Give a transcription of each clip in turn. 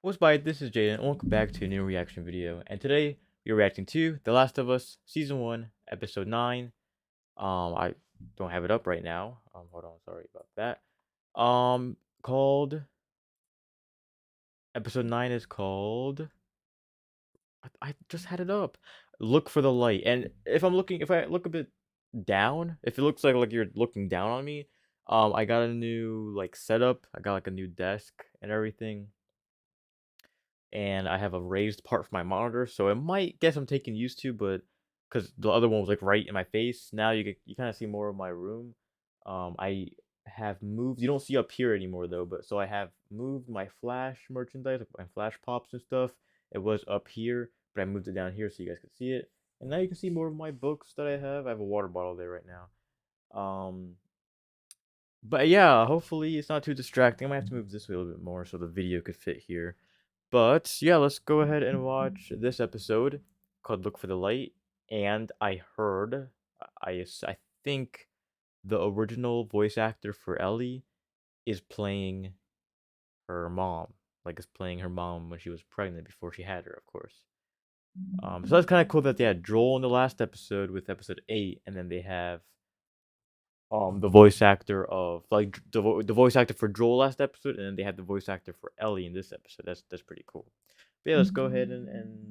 What's by? This is Jaden, and welcome back to a new reaction video. And today we're reacting to The Last of Us Season 1, Episode 9. I don't have it up right now. Hold on, sorry about that. Called Episode 9 is called I just had it up. Look for the light. And if I look a bit down, if it looks like you're looking down on me, I got a new setup. I got like a new desk and everything. And I have a raised part for my monitor, so it might get some taking used to, but because the other one was like right in my face, now you kind of see more of my room. I have moved. You don't see up here anymore though, but so I have moved my Flash merchandise, like my Flash pops and stuff. It was up here, but I moved it down here so you guys could see it. And now you can see more of my books that I have. I have a water bottle there right now. But yeah, hopefully it's not too distracting. I might have to move this way a little bit more so the video could fit here. But yeah, let's go ahead and watch this episode called Look for the Light. And I heard, I think the original voice actor for Ellie is playing her mom. Like, is playing her mom when she was pregnant before she had her, of course. So that's kind of cool that they had Joel in the last episode with episode 8, and then they have the voice actor of the voice actor for Joel last episode, and then they had the voice actor for Ellie in this episode. That's pretty cool. But yeah, let's go ahead and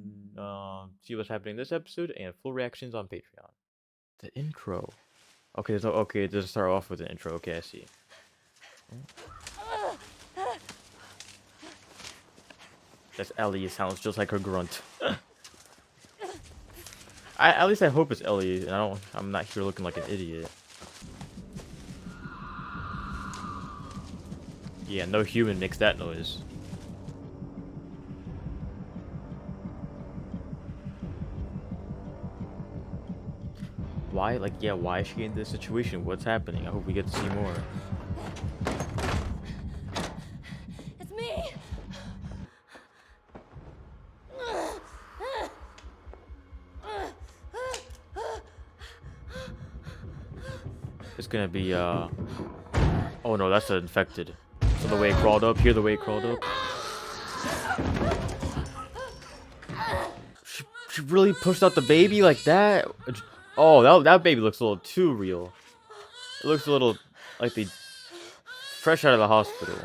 see what's happening in this episode and full reactions on Patreon. The intro. Okay, so okay, it does start off with the intro. Okay, I see. That's Ellie. It sounds just like her grunt. At least I hope it's Ellie, and I'm not here looking like an idiot. Yeah, no human makes that noise. Why? Like, yeah, why is she in this situation? What's happening? I hope we get to see more. It's me. It's gonna be, oh no, that's infected. So the way it crawled up, hear the way it crawled up. She really pushed out the baby like that? Oh, that baby looks a little too real. It looks a little like they fresh out of the hospital.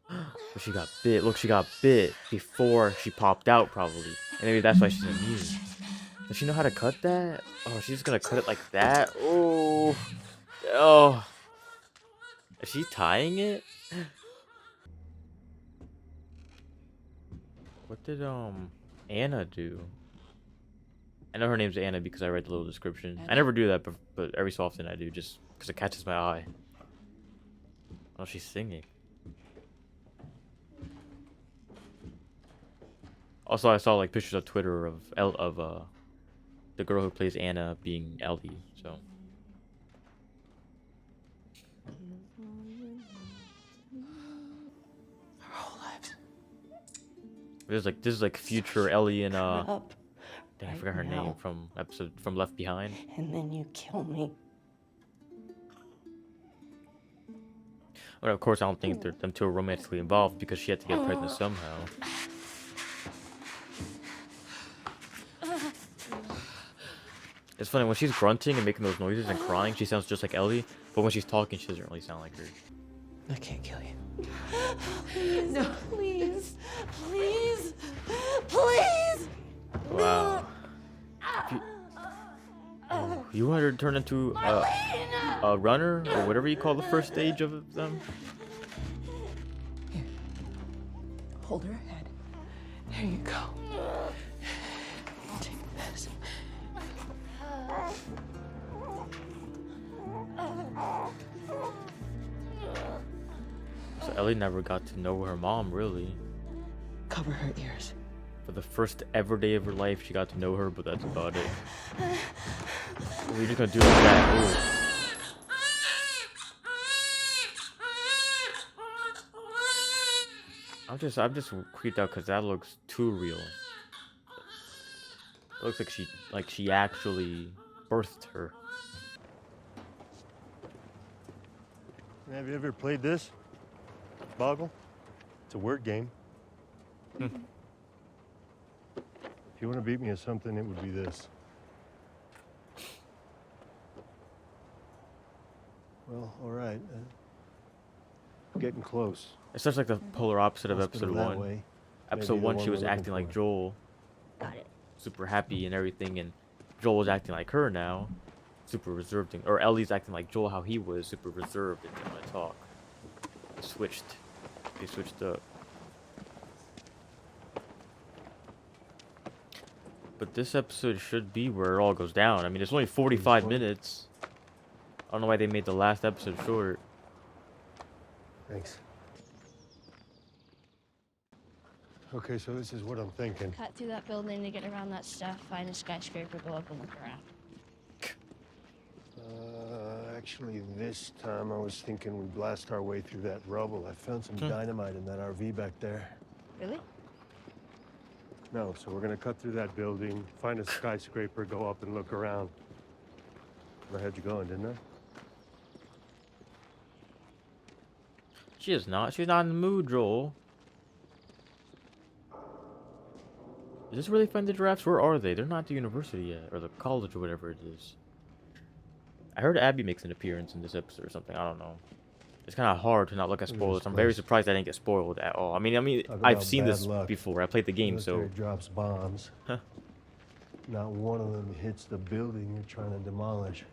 But she got bit. Look, she got bit before she popped out, probably. And maybe that's why she's immune. Does she know how to cut that? Oh, she's gonna cut it like that? Oh. Oh. Is she tying it? What did, Anna do? I know her name's Anna because I read the little description. Anna? I never do that, but every so often I do, just because it catches my eye. Oh, she's singing. Also, I saw like pictures on Twitter of the girl who plays Anna being Ellie. So Our whole lives. this is like future Ellie and Up dang, I right forgot her now. name from Left Behind. And then you kill me. But of course, I don't think them two are romantically involved because she had to get pregnant somehow. It's funny, when she's grunting and making those noises and crying, she sounds just like Ellie, but when she's talking, she doesn't really sound like her. I can't kill you. Please, no, please, please, please. Wow. You want her to turn into a runner or whatever you call the first stage of them? Here, hold her head. There you go. Take this. So Ellie never got to know her mom, really. Cover her ears. For the first ever day of her life, she got to know her, but that's about it. We're just gonna do like that. Ooh. I'm just creeped out because that looks too real. It looks like she actually birthed her. Have you ever played this? Boggle? It's a word game. If you want to beat me at something, it would be this. Well, all right. Getting close. It's such like the polar opposite of Hospital episode that 1. way. Episode Maybe the 1, one she we're was looking acting like for. Joel, Got it. super happy and everything, and Joel was acting like her now, super reserved. Or Ellie's acting like Joel, how he was, super reserved and didn't want to talk. They switched up. But this episode should be where it all goes down. I mean, it's only 45 funny. minutes. I don't know why they made the last episode short. Thanks. Okay, so this is what I'm thinking. Cut through that building to get around that stuff, find a skyscraper, go up and look around. Actually, this time I was thinking we blast our way through that rubble. I found some dynamite in that RV back there. Really? No, so we're gonna cut through that building, find a skyscraper, go up and look around. I had you going, didn't I? She is not. She's not in the mood, Joel. Is this really find the giraffes? Where are they? They're not at the university yet, or the college, or whatever it is. I heard Abby makes an appearance in this episode or something. I don't know. It's kind of hard to not look at Look at spoilers. this I'm very place. surprised I didn't get spoiled at all. I mean, Talk I've about seen bad this luck. before. I played the game, so Military drops bombs. Huh. Not one of them hits the building you're trying to demolish.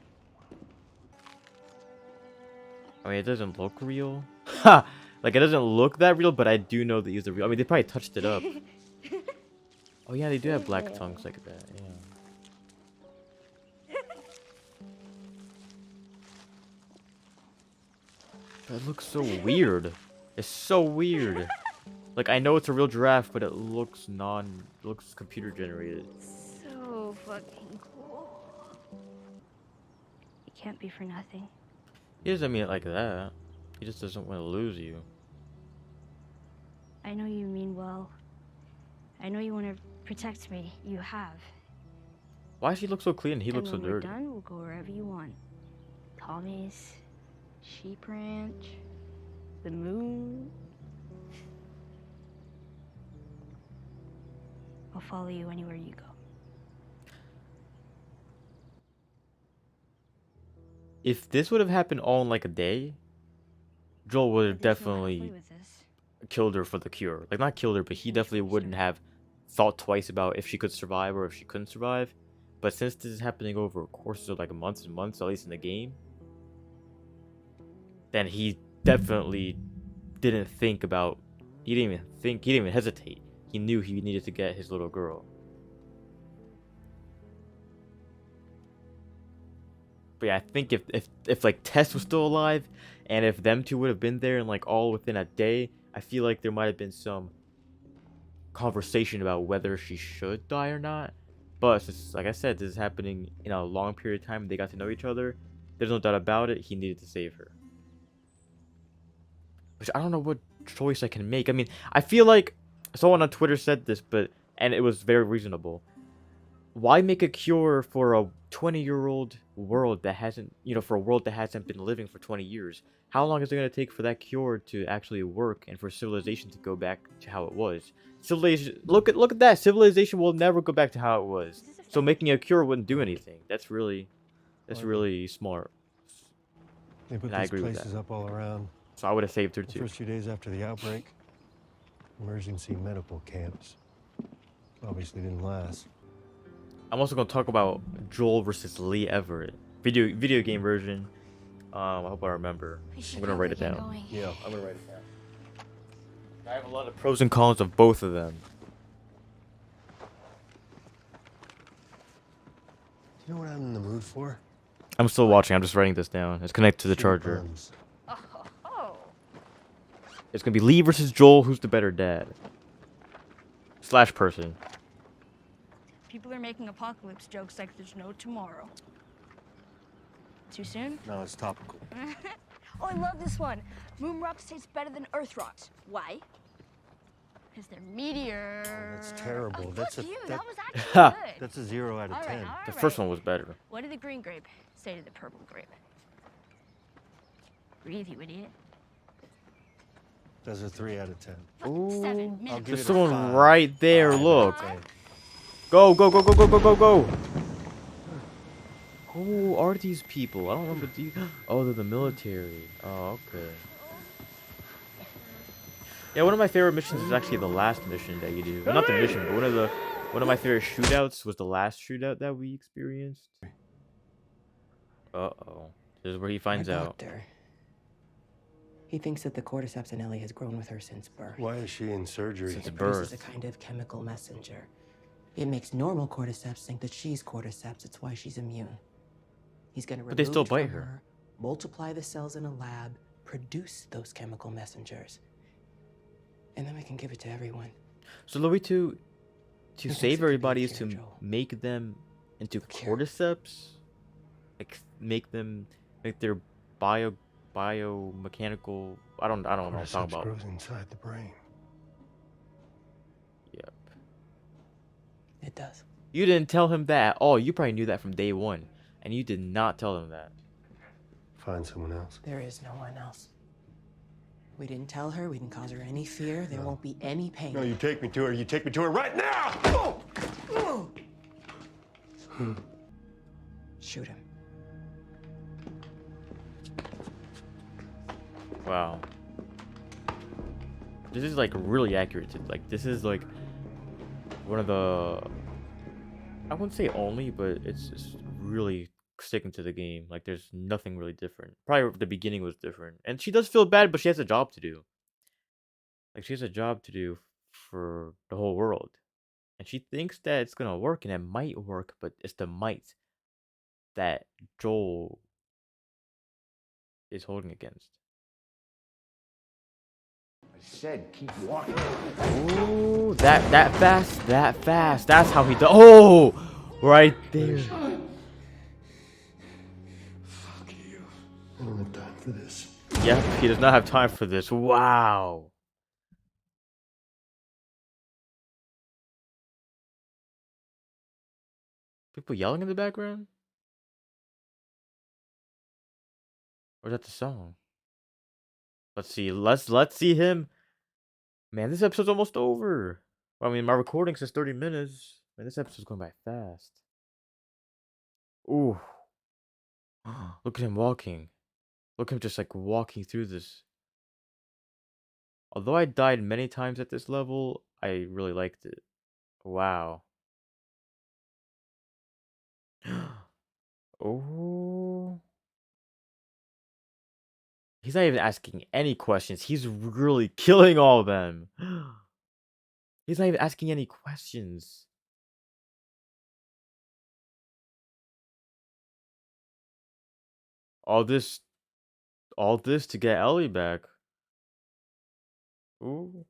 I mean, it doesn't look real. Ha! Like, it doesn't look that real, but I do know that these are real. I mean, they probably touched it up. Oh yeah, they do have black tongues like that. Yeah. That looks so weird. It's so weird. Like, I know it's a real giraffe, but it looks looks computer generated. So fucking cool. It can't be for nothing. He doesn't mean it like that. He just doesn't want to lose you. I know you mean well. I know you want to protect me. You have. Why does he look so clean and he And looks so when we're dirty? done, we'll go wherever you want. Tommy's, Sheep Ranch, the moon. I'll follow you anywhere you go. If this would have happened all in like a day, Joel would have There's no halfway definitely with this. killed her for the cure. Like, not killed her, but he definitely wouldn't have thought twice about if she could survive or if she couldn't survive. But since this is happening over courses of like months and months, at least in the game, then he definitely didn't think about. He didn't even think. He didn't even hesitate. He knew he needed to get his little girl. But yeah, I think if like Tess was still alive, and if them two would have been there and like all within a day, I feel like there might have been some conversation about whether she should die or not. But since, like I said, this is happening in a long period of time. They got to know each other. There's no doubt about it. He needed to save her. Which I don't know what choice I can make. I mean, I feel like someone on Twitter said this, and it was very reasonable. Why make a cure for a 20-year-old world that hasn't, for a world that hasn't been living for 20 years? How long is it going to take for that cure to actually work and for civilization to go back to how it was? Civilization, look at that. Civilization will never go back to how it was. So making a cure wouldn't do anything. That's really smart. They put And I these agree with places that. up all around. So I would have saved her The too. first few days after the outbreak, emergency medical camps. Obviously didn't last. I'm also gonna talk about Joel versus Lee Everett, video game version. I hope I remember. I'm gonna write it down. Yeah. I'm gonna write it down. I have a lot of pros and cons of both of them. You know what I'm in the mood for? I'm still watching. I'm just writing this down. It's connected to the Cheap charger. buns. Oh. It's gonna be Lee versus Joel. Who's the better dad? Slash person. People are making apocalypse jokes like there's no tomorrow. Too soon? No, it's topical. Oh, I love this one. Moon rocks taste better than Earth rocks. Why? Because they're meteor. Oh, that's terrible. Oh, that's fuck a you. that- That was actually Ha! good. That's a 0 out of All 10. right, all The right. first one was better. What did the green grape say to the purple grape? Breathe, you idiot. Does a 3 out of 10. Ooh, 7 I'll minutes. give there's it a someone 5. right there. 5 out Look. of 10. Go, go, go, go, go, go, go, go. Who are these people? I don't remember these. Oh, they're the military. Oh, okay. Yeah, one of my favorite missions is actually the last mission that you do. Well, not the mission, but one of my favorite shootouts was the last shootout that we experienced. Uh-oh. This is where he finds Our out. doctor. He thinks that the cordyceps in Ellie has grown with her since birth. Why is she in surgery? Since It produces a birth. kind of chemical messenger. It makes normal cordyceps think that she's cordyceps. It's why she's immune. He's gonna remove But they still it from bite her. multiply the cells in a lab, produce those chemical messengers, and then we can give it to everyone. So the way to thinks save it could be everybody a is to cure, Joel. make them into A cure. cordyceps? Like make their biomechanical. I don't know what I'm Cordyceps talking about. grows inside the brain. Yep. It does. You didn't tell him that at all. You probably knew that from day one, and you did not tell him that. Find someone else. There is no one else. We didn't tell her. We didn't cause her any fear. There won't be any pain. No, you take me to her. You take me to her right now! Shoot him. Wow. This is like really accurate. Like this is like one of the, I wouldn't say only, but it's really sticking to the game. Like there's nothing really different. Probably the beginning was different, and she does feel bad, but she has a job to do. Like she has a job to do for the whole world, and she thinks that it's gonna work, and it might work, but it's the might that Joel is holding against. I said, keep walking. Oh, that fast. That's how he does. Oh, right there. Fuck you. I don't have time for this. Yep, he does not have time for this. Wow. People yelling in the background? Or is that the song? Let's see. Let's see him. Man, this episode's almost over. Well, I mean, my recording says 30 minutes. Man, this episode's going by fast. Ooh. Look at him walking. Look at him just like walking through this. Although I died many times at this level, I really liked it. Wow. Oh. He's not even asking any questions. He's really killing all of them. He's not even asking any questions. All this to get Ellie back. Ooh.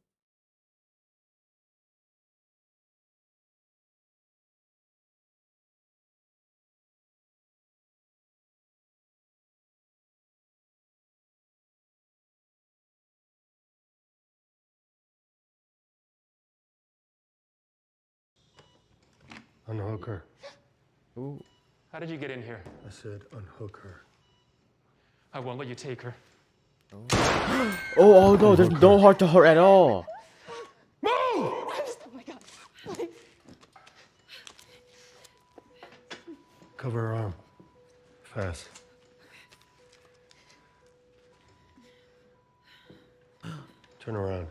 Unhook her. Ooh. How did you get in here? I said unhook her. I won't let you take her. Oh no, there's no heart to her at all. Oh my God. Cover her arm. Fast. Turn around.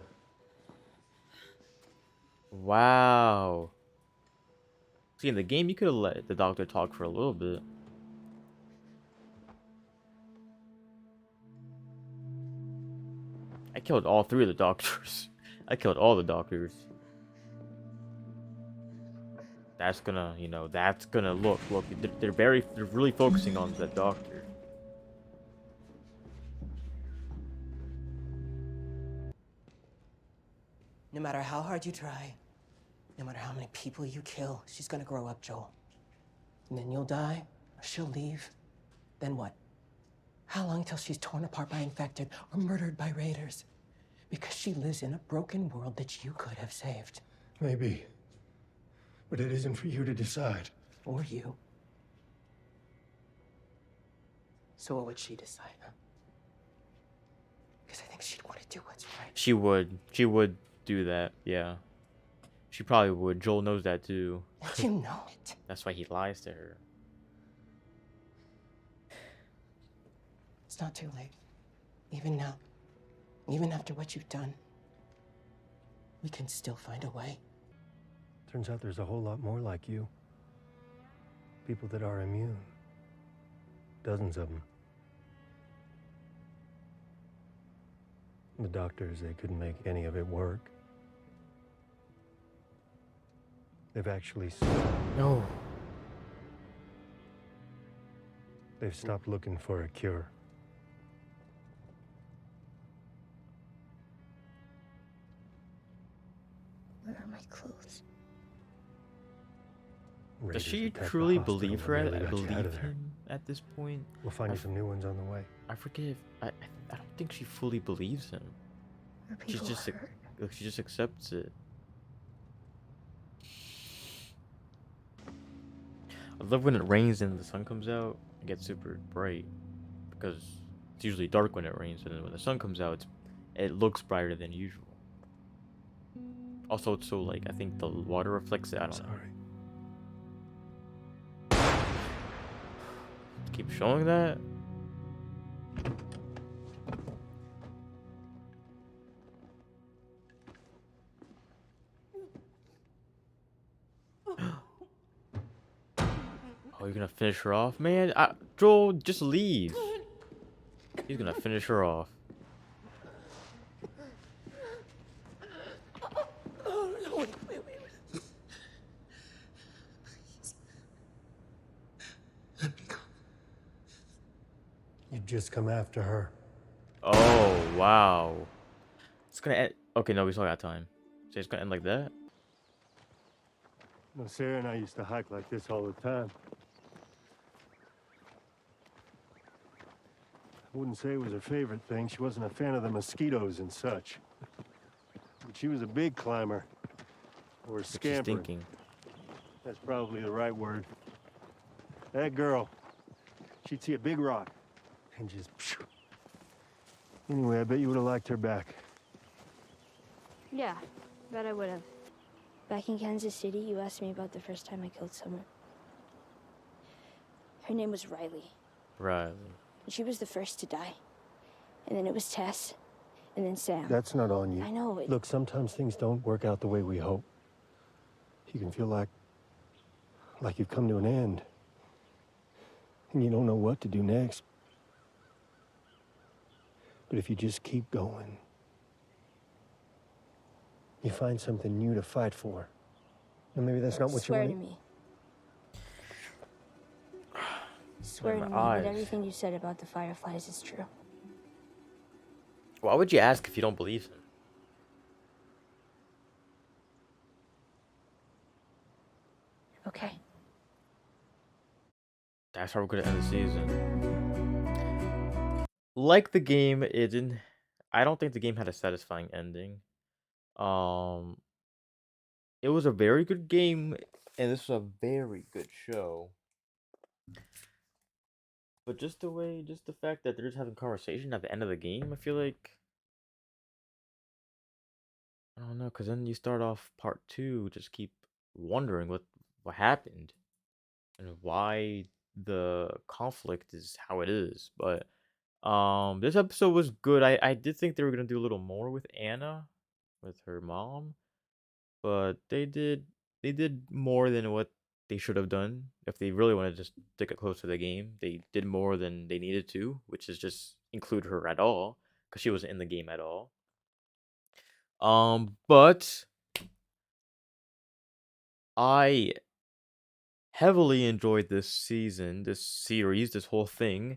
Wow. See, in the game, you could have let the doctor talk for a little bit. I killed all 3 of the doctors. I killed all the doctors. That's gonna, you know, that's gonna look. They're really focusing on that doctor. No matter how hard you try, no matter how many people you kill, she's gonna grow up, Joel. And then you'll die, or she'll leave. Then what? How long till she's torn apart by infected or murdered by raiders? Because she lives in a broken world that you could have saved. Maybe. But it isn't for you to decide. Or you. So what would she decide, huh? Because I think she'd want to do what's right. She would. She would do that. Yeah. She probably would. Joel knows that too. And you know it. That's why he lies to her. It's not too late. Even now. Even after what you've done. We can still find a way. Turns out there's a whole lot more like you. People that are immune. Dozens of them. The doctors, they couldn't make any of it work. They've actually No. they've stopped looking for a cure. Where are my clothes? Does Raiders she attacked the truly hospital believe and her? nearly I got you believe out of there. him at this point. We'll find you I've- some new ones on the way. I forget if I don't think she fully believes him. Are She's people just hurt? like she just accepts it. I love when it rains and the sun comes out. It gets super bright because it's usually dark when it rains, and then when the sun comes out, it looks brighter than usual. Also, it's so like I think the water reflects it. I don't know. Sorry. Keep showing that. Oh, you're gonna finish her off, man? Joel, just leave. He's gonna finish her off. You've just come after her. Oh, wow. It's gonna end. Okay, no, we still got time. So it's gonna end like that? No, Sarah and I used to hike like this all the time. I wouldn't say it was her favorite thing. She wasn't a fan of the mosquitoes and such. But she was a big climber. Or a What she's scamper. thinking. That's probably the right word. That girl, she'd see a big rock and just... phew. Anyway, I bet you would have liked her back. Yeah, bet I would have. Back in Kansas City, you asked me about the first time I killed someone. Her name was Riley. Riley. And she was the first to die. And then it was Tess. And then Sam. That's not on you. I know it. Look, sometimes things don't work out the way we hope. You can feel like you've come to an end. And you don't know what to do next. But if you just keep going, you find something new to fight for. And maybe that's not what Swear you to want. me. Swear my to me eyes. that everything you said about the Fireflies is true. Why would you ask if you don't believe him? Okay. That's how we're gonna end the season. Like the game, it didn't. I don't think the game had a satisfying ending. Um, it was a very good game, and this was a very good show. But just the fact that they're just having conversation at the end of the game, I feel like I don't know, because then you start off part two, just keep wondering what happened and why the conflict is how it is. But this episode was good. I did think they were gonna do a little more with Anna, with her mom, but they did more than what they should have done. If they really wanted to just stick it close to the game, they did more than they needed to, which is just include her at all, because she wasn't in the game at all. But I heavily enjoyed this season, this series, this whole thing.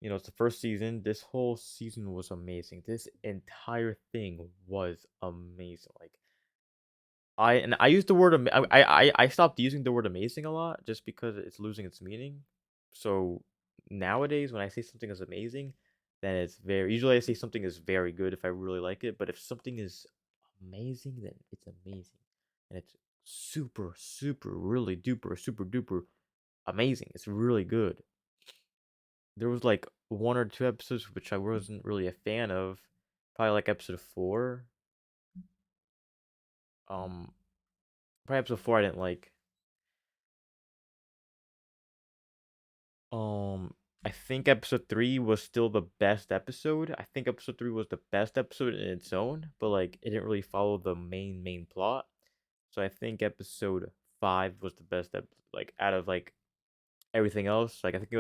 You know, it's the first season. This whole season was amazing. This entire thing was amazing. Like I used the word I stopped using the word amazing a lot just because it's losing its meaning. So nowadays when I say something is amazing, then it's very usually I say something is very good if I really like it, but if something is amazing, then it's amazing. And it's super, super, really duper, super duper amazing. It's really good. There was like one or two episodes which I wasn't really a fan of, Probably like episode 4. Probably episode 4 I didn't like. I think episode 3 was still the best episode. I think episode 3 was the best episode in its own, but like it didn't really follow the main plot. So I think episode 5 was the best like out of like everything else. Like I think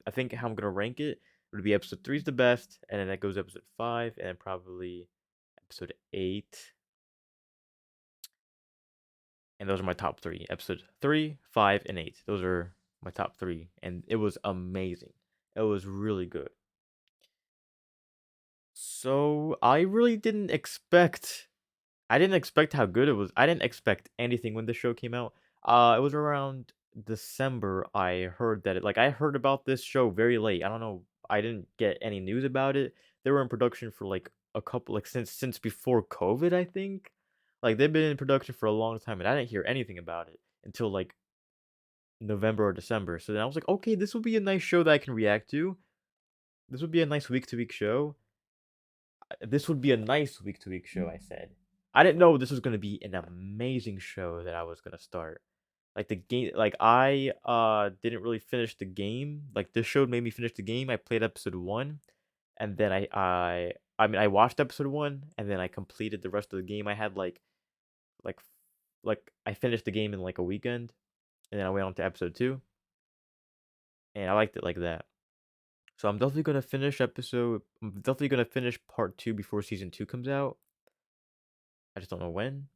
I think how I'm gonna rank it would be episode 3 is the best, and then that goes episode 5, and then probably episode 8. And those are my top 3. Episode 3, 5, and 8. Those are my top 3, and it was amazing. It was really good. So I really didn't expect. I didn't expect how good it was. I didn't expect anything when the show came out. It was around December. I heard that I heard about this show very late. I don't know. I didn't get any news about it. They were in production for like a couple, like since before COVID, I think. Like they've been in production for a long time, and I didn't hear anything about it until like November or December. So then I was like, okay, this will be a nice show that I can react to. This would be a nice week to week show. This would be a nice week to week show, I said. I didn't know this was gonna be an amazing show that I was gonna start. Like the game, like I didn't really finish the game. Like this show made me finish the game. I played episode 1, and then I watched episode 1, and then I completed the rest of the game. I had like like I finished the game in like a weekend, and then I went on to episode 2, and I liked it like that. So I'm definitely gonna finish part 2 before season 2 comes out. I just don't know when.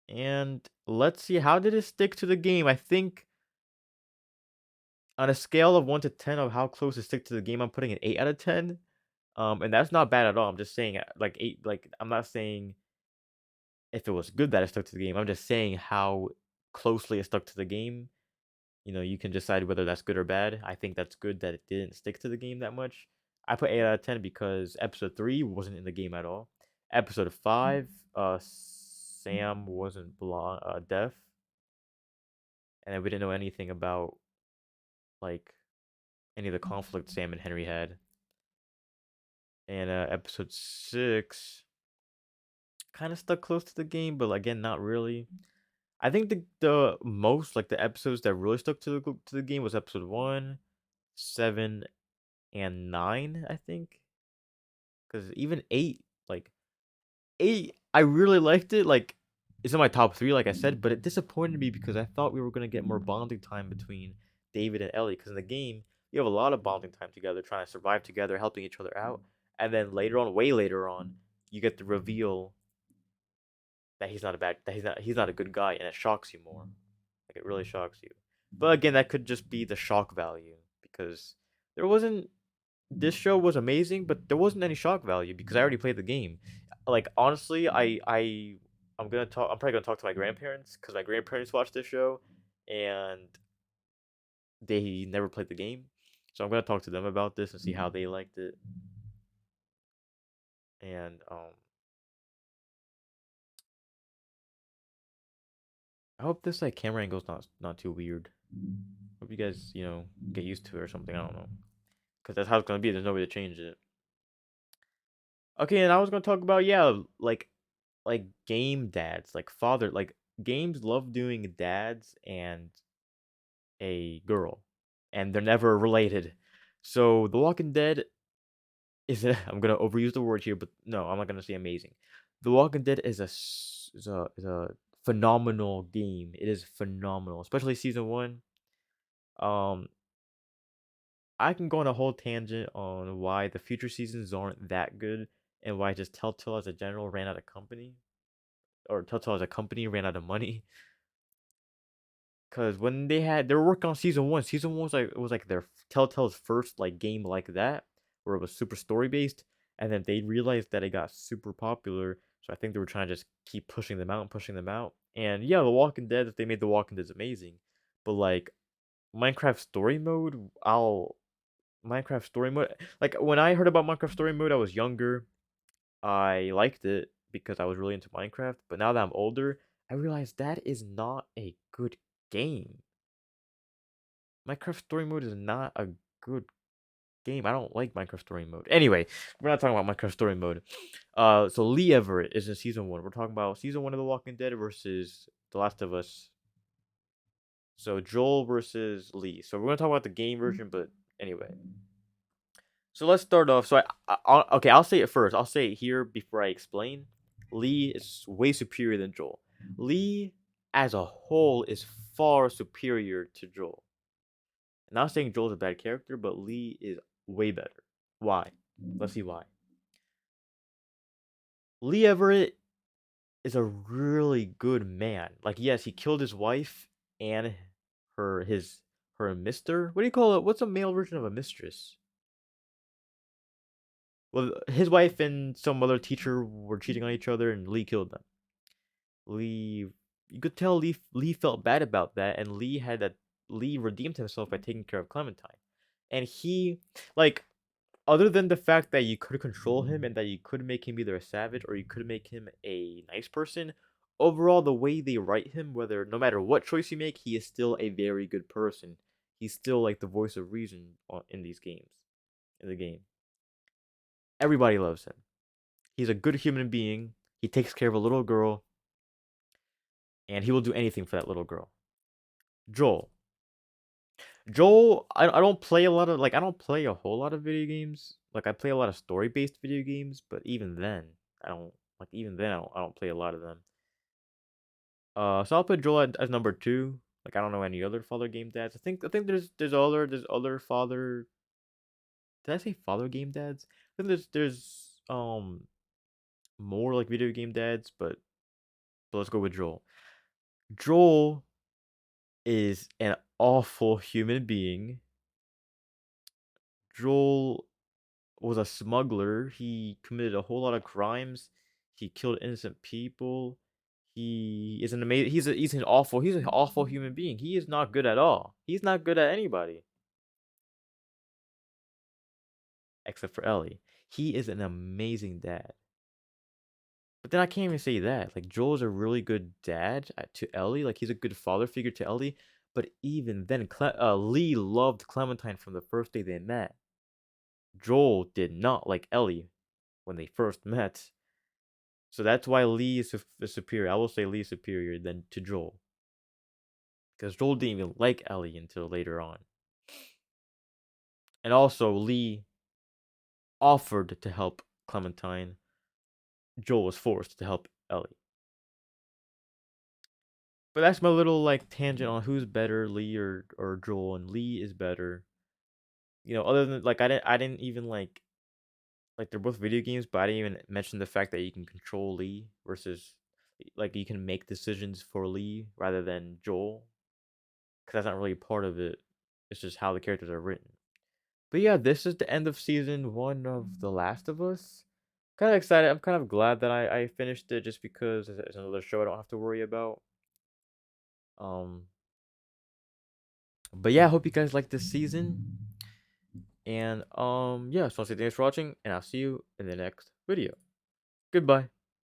And let's see, how did it stick to the game? I think on a scale of 1 to 10 of how close it stick to the game, I'm putting an 8 out of 10. And that's not bad at all. I'm just saying like 8, like I'm not saying if it was good that it stuck to the game. I'm just saying how closely it stuck to the game. You can decide whether that's good or bad. I think that's good that it didn't stick to the game that much. I put 8 out of 10 because episode 3 wasn't in the game at all. Episode 5, Sam wasn't deaf, and we didn't know anything about like any of the conflict Sam and Henry had. And episode 6 kind of stuck close to the game, but again, not really. I think the most like the episodes that really stuck to the game was episode 1, 7, and 9. I think because even 8, like 8, I really liked it. Like it's in my top 3, like I said, but it disappointed me because I thought we were gonna get more bonding time between David and Ellie. Because in the game, you have a lot of bonding time together, trying to survive together, helping each other out, and then later on, way later on, you get the reveal that he's not a good guy, and it shocks you more. Like it really shocks you. But again, that could just be the shock value because there wasn't. This show was amazing, but there wasn't any shock value because I already played the game. Like honestly, I'm gonna talk. I'm probably gonna talk to my grandparents because my grandparents watched this show, and they never played the game. So I'm gonna talk to them about this and see how they liked it. And I hope this like camera angle's not too weird. Hope you guys get used to it or something. I don't know, because that's how it's gonna be. There's no way to change it. Okay, and I was gonna talk about like game dads, like father, like games love doing dads and a girl, and they're never related. So The Walking Dead is a, I'm gonna overuse the word here, but no, I'm not gonna say amazing. The Walking Dead is a phenomenal game. It is phenomenal, especially season 1. Um, I can go on a whole tangent on why the future seasons aren't that good and why just Telltale as a general ran out of company, or Telltale as a company ran out of money. Cause when they were working on season 1 was like their Telltale's first like game like that, where it was super story based, and then they realized that it got super popular. So I think they were trying to just keep pushing them out and pushing them out. And yeah, The Walking Dead, if they made The Walking Dead amazing, but like Minecraft story mode, Minecraft story mode. Like when I heard about Minecraft story mode, I was younger. I liked it because I was really into Minecraft. But now that I'm older, I realize that is not a good game. Minecraft story mode is not a good game. I don't like Minecraft Story Mode. Anyway, we're not talking about Minecraft Story Mode. So Lee Everett is in season 1. We're talking about season 1 of The Walking Dead versus The Last of Us. So Joel versus Lee. So we're gonna talk about the game version, but anyway. So let's start off. So okay, I'll say it first. I'll say it here before I explain. Lee is way superior than Joel. Lee, as a whole, is far superior to Joel. I'm not saying Joel's a bad character, but Lee is way better. Why? Let's see why. Lee Everett is a really good man. Like, yes, he killed his wife and her mister. What do you call it? What's a male version of a mistress? Well, his wife and some other teacher were cheating on each other, and Lee killed them. Lee, you could tell Lee felt bad about that, and Lee redeemed himself by taking care of Clementine. And he, like, other than the fact that you could control him and that you could make him either a savage or you could make him a nice person, overall, the way they write him, no matter what choice you make, he is still a very good person. He's still like the voice of reason in the game. Everybody loves him. He's a good human being. He takes care of a little girl, and he will do anything for that little girl. Joel, I don't play I don't play a whole lot of video games. Like, I play a lot of story-based video games, but even then, I don't play a lot of them. So I'll put Joel as number 2. Like, I don't know any other father game dads. I think there's other father. Did I say father game dads? I think there's more like video game dads, but let's go with Joel. Joel is an awful human being. Joel was a smuggler. He committed a whole lot of crimes. He killed innocent people. He's an awful human being. He is not good at all. He's not good at anybody. Except for Ellie. He is an amazing dad. But then I can't even say that. Like, Joel's a really good dad to Ellie. Like, he's a good father figure to Ellie. But even then, Lee loved Clementine from the first day they met. Joel did not like Ellie when they first met. So that's why Lee is superior. I will say Lee is superior than to Joel. Because Joel didn't even like Ellie until later on. And also, Lee offered to help Clementine. Joel was forced to help Ellie. But that's my little like tangent on who's better, Lee or Joel, and Lee is better. You know, other than like I didn't even like they're both video games, but I didn't even mention the fact that you can control Lee versus like you can make decisions for Lee rather than Joel, because that's not really part of it. It's just how the characters are written. But yeah, this is the end of season 1 of The Last of Us. Kind of excited. I'm kind of glad that I finished it just because it's another show I don't have to worry about. But yeah, I hope you guys like this season. And yeah, so I'll say thanks for watching, and I'll see you in the next video. Goodbye.